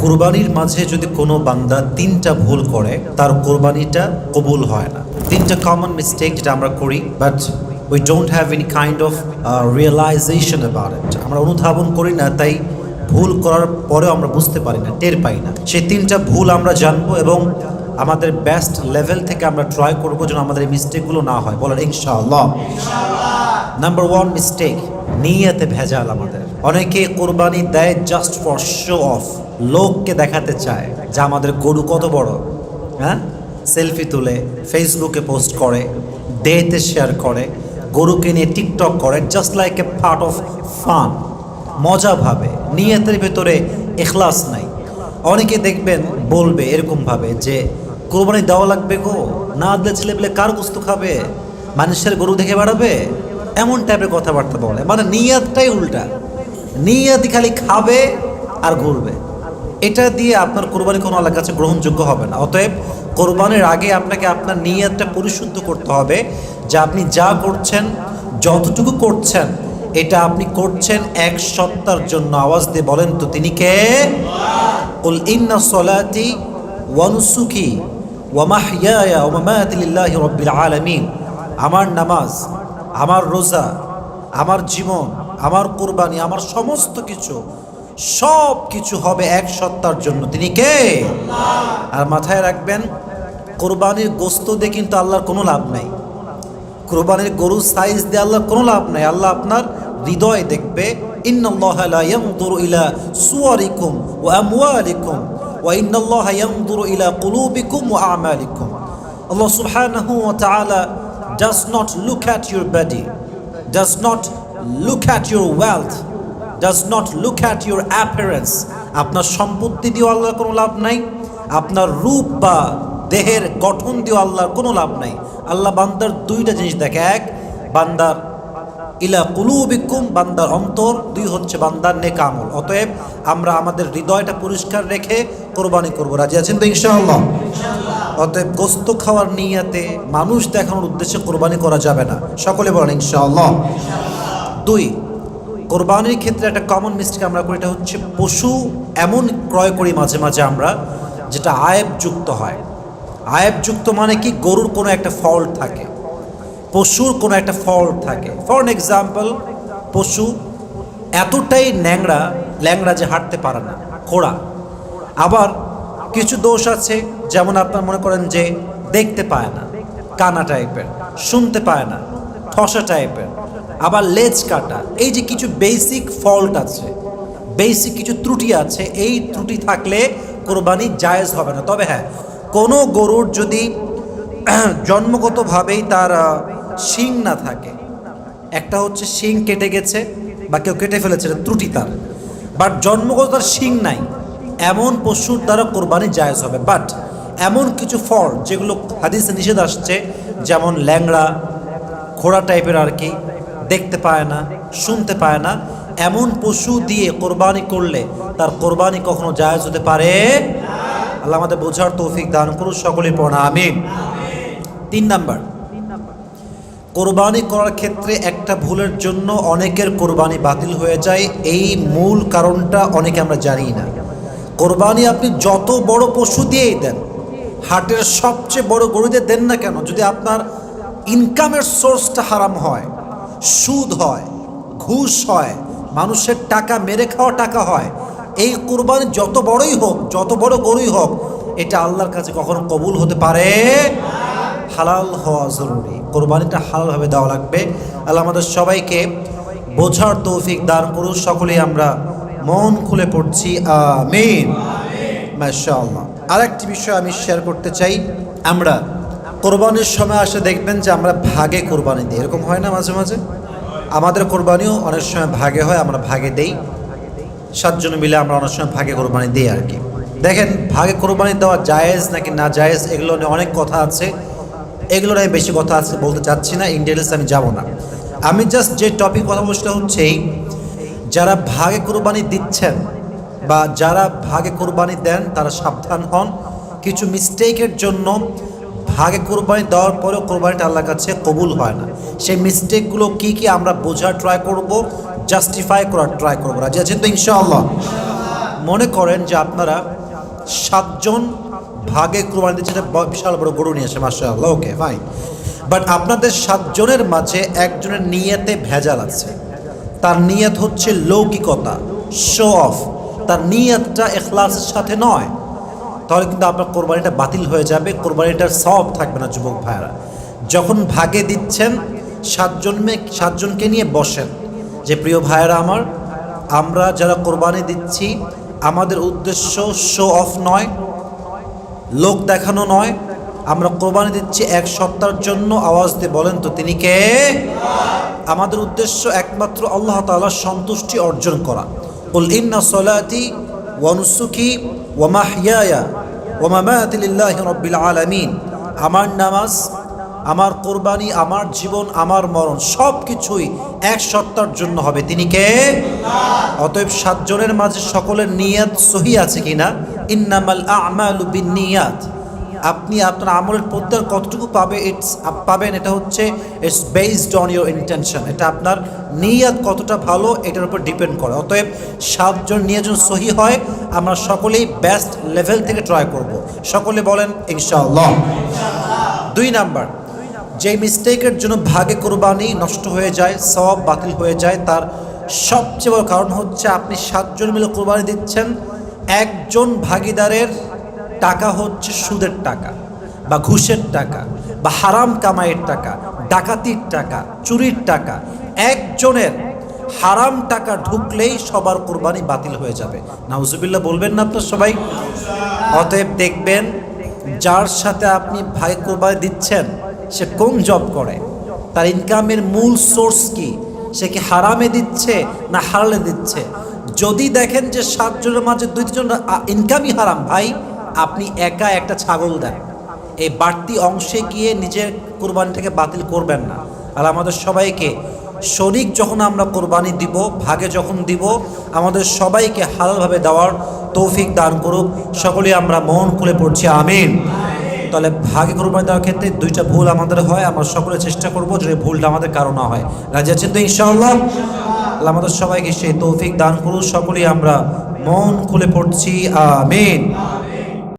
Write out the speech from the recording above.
কুরবানির মাঝে যদি কোনো বান্দা তিনটা ভুল করে তার কুরবানিটা কবুল হয় না। তিনটা কমন মিস্টেক যেটা আমরা করি, but we don't have any kind of realization about it. আমরা অনুধাবন করি না, তাই ভুল করার পরেও আমরা বুঝতে পারি না, টের পাই না। সেই তিনটা ভুল আমরা জানবো এবং আমাদের বেস্ট লেভেল থেকে আমরা ট্রাই করবো যেন আমাদের এই মিস্টেকগুলো না হয়। বলেন ইনশাআল্লাহ। নাম্বার ওয়ান মিস্টেক, নিয়তে ভেজাল। আমাদের অনেকে কোরবানি দেয় জাস্ট ফর শো অফ, লোককে দেখাতে চায় যে আমাদের গরু কত বড়। হ্যাঁ, সেলফি তুলে ফেসবুকে পোস্ট করে, ডেতে শেয়ার করে, গরুকে নিয়ে টিকটক করে, just like a part of fun, মজা ভাবে। নিয়তের ভেতরে ইখলাস নাই। অনেকে দেখবেন বলবে এরকমভাবে যে কোরবানি দেওয়া লাগবে গো, না দিলে ছেলেপেলে কার গোস্ত খাবে, মানুষের গরু দেখে বাড়াবে, এমন টাইপের কথাবার্তা বলে। মানে নিয়তটাই উল্টা, নিয়তি খালি খাবে আর ঘুরবে। এটা দিয়ে আপনার কোরবানি কোনো আল্লাহর কাছে গ্রহণযোগ্য হবে না। অতএব কোরবানির আগে আপনাকে আপনার নিয়তটা পরিশুদ্ধ করতে হবে যে আপনি যা করছেন, যতটুকু করছেন, এটা আপনি করছেন এক সত্তার জন্য। আওয়াজ দিয়ে বলেন তো তিনি কে? কুল ইন্না সলাতি ওয়া নুসুকি ওয়া মাহইয়ায়া ওয়া মামাতি লিল্লাহি রাব্বিল আলামিন। আমার নামাজ, আমার রোজা, আমার জীবন, আমার কুরবানি, আমার সমস্ত কিছু, সব কিছু হবে এক সত্তার জন্য। তিনি কে? আর মাথায় রাখবেন, কোরবানির গোস্ত দিয়ে কিন্তু আল্লাহর কোনো লাভ নাই। কোরবানির গরুর সাইজ দিয়ে আল্লাহর কোনো লাভ নাই। আল্লাহ আপনার হৃদয় দেখবে। ইন্নাল্লাহা লা ইয়ানজুরু ইলা সুওয়ারিকুম ওয়া আমওয়ালিকুম ওয়া ইন্নাল্লাহা ইয়ানজুরু ইলা কুলুবিকুম ওয়া আমালিকুম। আল্লাহ সুবহানাহু ওয়া তাআলা does not look at your body, does not look at your wealth, does not look at your appearance. আপনার সম্পত্তি দিয়ে আল্লাহর কোনো লাভ নাই, আপনার রূপ বা দেহের গঠন দিয়ে আল্লাহর কোনো লাভ নাই। আল্লাহ বান্দার দুইটা জিনিস দেখে, এক বান্দার ইলা কুলুবিকুম, বান্দার অন্তর, দুই হচ্ছে বান্দার নেক আমল। অতএব আমরা আমাদের হৃদয়টা পরিষ্কার রেখে কোরবানি করবো। রাজি আছেন তো ইনশাআল্লাহ? অতএব গোস্ত খাওয়ার নিয়তে মানুষ দেখানোর উদ্দেশ্যে কোরবানি করা যাবে না। সকলে বলেন ইনশাআল্লাহ। দুই, কোরবানির ক্ষেত্রে একটা কমন মিস্টেক আমরা করি, এটা হচ্ছে পশু এমন ক্রয় করি মাঝে মাঝে আমরা যেটা আয়েবযুক্ত হয়। আয়েবযুক্ত মানে কি? গরুর কোনো একটা ফল্ট থাকে, পশুর কোনো একটা ফল্ট থাকে। ফর এক্সাম্পল, পশু এতটাই ল্যাংড়া যে হাঁটতে পারে না, খোড়া। আবার কিছু দোষ আছে, যেমন আপনার মনে করেন যে দেখতে পায় না, কানা টাইপের, শুনতে পায় না, ঠসা টাইপের, আবার লেজ কাটা। এই যে কিছু বেসিক ফল্ট আছে, বেসিক কিছু ত্রুটি আছে, এই ত্রুটি থাকলে কোরবানি জায়েজ হবে না। তবে হ্যাঁ, কোনো গরুর যদি জন্মগতভাবেই তার শিং না থাকে, একটা হচ্ছে শিং কেটে গেছে বা কেউ কেটে ফেলেছে, এটা ত্রুটি তার, বাট জন্মগত তার শিং নাই, এমন পশুর দ্বারা কোরবানি জায়েজ হবে। বাট এমন কিছু ফল যেগুলো হাদিসে নিষেধ আসছে, যেমন ল্যাংড়া, খোড়া টাইপের আর কি, দেখতে পায় না, শুনতে পায় না, এমন পশু দিয়ে কোরবানি করলে তার কোরবানি কখনো জায়েজ হতে পারে। আল্লাহ আমাদের বোঝার তৌফিক দান করুন, সকলেই পড়া আমিন। তিন নাম্বার, কোরবানি করার ক্ষেত্রে একটা ভুলের জন্য অনেকের কোরবানি বাতিল হয়ে যায়। এই মূল কারণটা অনেকে আমরা জানি না। কোরবানি আপনি যত বড় পশু দিয়েই দেন, হাটের সবচেয়ে বড় গরু দিয়ে দেন না কেন, যদি আপনার ইনকামের সোর্সটা হারাম হয়, সুদ হয়, ঘুষ হয়, মানুষের টাকা মেরে খাওয়া টাকা হয়, এই কোরবানি যত বড়ই হোক, যত বড় গরুই হোক, এটা আল্লাহর কাছে কখনো কবুল হতে পারে। হালাল হওয়া জরুরি, কোরবানিটা হালালভাবে দেওয়া লাগবে। আল্লাহ আমাদের সবাইকে বোঝার তৌফিক দান করুন। সকলেই আমরা মন খুলে পড়ছি আমিন, মাশাআল্লাহ। আরেকটি বিষয় আমি শেয়ার করতে চাই, আমরা কোরবানির সময় আসে দেখবেন যে আমরা ভাগে কোরবানি দিই। এরকম হয় না মাঝে মাঝে? আমাদের কোরবানিও অনেক সময় ভাগে হয়, আমরা ভাগে দেই, 7 জন মিলে আমরা অনেক সময় ভাগে কোরবানি দিই আর কি। দেখেন, ভাগে কোরবানি দেওয়া জায়েজ নাকি না জায়েজ, এগুলো নিয়ে অনেক কথা আছে, এগুলো নিয়ে বেশি কথা আছে বলতে চাচ্ছি না, ইন ডিটেইলস আমি যাব না। আমি জাস্ট যে টপিক কথা বলতে হচ্ছে, যারা ভাগে কোরবানি দিচ্ছেন বা যারা ভাগে কোরবানি দেন তারা সাবধান হন। কিছু মিস্টেকের জন্য ভাগে কোরবানি দেওয়ার পরেও কোরবানিটা আল্লাহর কাছে কবুল হয় না। সেই মিস্টেকগুলো কি কি আমরা বোঝার ট্রাই করব, জাস্টিফাই করার ট্রাই করবো। রাজি আছেন তো ইনশাআল্লাহ? মনে করেন যে আপনারা সাতজন ভাগে কোরবানি দিচ্ছে, এটা বিশাল বড় গরু নিয়ে আসে, মাশাআল্লাহ, ওকে ফাইন। বাট আপনাদের সাতজনের মাঝে একজনের নিয়তে ভেজাল আছে। তার নিয়ত হচ্ছে লৌকিকতা, শো অফ, তার নিয়তটা ইখলাসের সাথে নয়, তাহলে কিন্তু আপনার কোরবানিটা বাতিল হয়ে যাবে, কোরবানিটার সওয়াব থাকবে না। যুবক ভাইরা, যখন ভাগে দিচ্ছেন সাতজনকে নিয়ে বসেন যে প্রিয় ভাইয়েরা আমার, আমরা যারা কোরবানি দিচ্ছি আমাদের উদ্দেশ্য শো অফ নয়, লোক দেখানো নয়, আমরা কোরবানি দিচ্ছি এক সত্তার জন্য। আওয়াজ দিয়ে বলেন তো তিনি কে? আমাদের উদ্দেশ্য একমাত্র আল্লাহ তাআলার সন্তুষ্টি অর্জন করা। কুল ইন্না সলাতি ওয়া নুসুকি ওয়া মাহইয়ায়া ওয়া মামাতি লিল্লাহি রাব্বিল আলামিন, আমার নামাজ, আমার কোরবানি, আমার জীবন, আমার মরণ সব কিছুই এক সত্তার জন্য হবে। তিনি কে? অতএব সাতজনের মাঝে সকলের নিয়ত সহি আছে কিনা? ইন্নামাল আ'মালু বিন্নিয়াত। আপনি আপনার আমলের প্রত্যেক কতটুকু পাবেন এটা হচ্ছে it's based on your intention, এটা আপনার নিয়ত কতটা ভালো এটার উপর ডিপেন্ড করে। অতএব সাতজন নিয়ত যেন সহি হয়, আমরা সকলেই বেস্ট লেভেল থেকে ট্রাই করব। সকলে বলেন ইনশাআল্লাহ। 2 নাম্বার, যে মিস্টেকের জন্য ভাগে কোরবানি নষ্ট হয়ে যায়, সওয়াব বাতিল হয়ে যায়, তার সবচেয়ে বড় কারণ হচ্ছে আপনি সাতজন মিলে কোরবানি দিচ্ছেন, একজন ভাগীদারের টাকা হচ্ছে সুদের টাকা বা ঘুষের টাকা বা হারাম কামাইয়ের টাকা, ডাকাতির টাকা, চুরির টাকা। একজনের হারাম টাকা ঢুকলেই সবার কোরবানি বাতিল হয়ে যাবে। নাউজুবিল্লাহ বলবেন না আপনার সবাই? অতএব দেখবেন যার সাথে আপনি ভাই কোরবানি দিচ্ছেন সে কোন জব করে, তার ইনকামের মূল সোর্স কি, সে কি হারামে দিচ্ছে না হালালে দিচ্ছে। যদি দেখেন যে সাতজনের মাঝে 2-3 জন ইনকামই হারাম, ভাই আপনি একা একটা ছাগল দেন, এই বাড়তি অংশে গিয়ে নিজের কোরবানিটাকে বাতিল করবেন না। আর আমাদের সবাইকে শরীক যখন আমরা কোরবানি দিব, ভাগে যখন দিব, আমাদের সবাইকে হালালভাবে দেওয়ার তৌফিক দান করুক। সকলেই আমরা মন খুলে পড়ছি আমিন। তাহলে ভাগে কোরবানি দেওয়ার ক্ষেত্রে 2টা ভুল আমাদের হয়, আমরা সকলে চেষ্টা করবো যে ভুলটা আমাদের কারো না হয়। রাজি আছেন তো ইনশাআল্লাহ? আমাদের সবাইকে সেই তৌফিক দান করুক। সকলেই আমরা মন খুলে পড়ছি আমিন।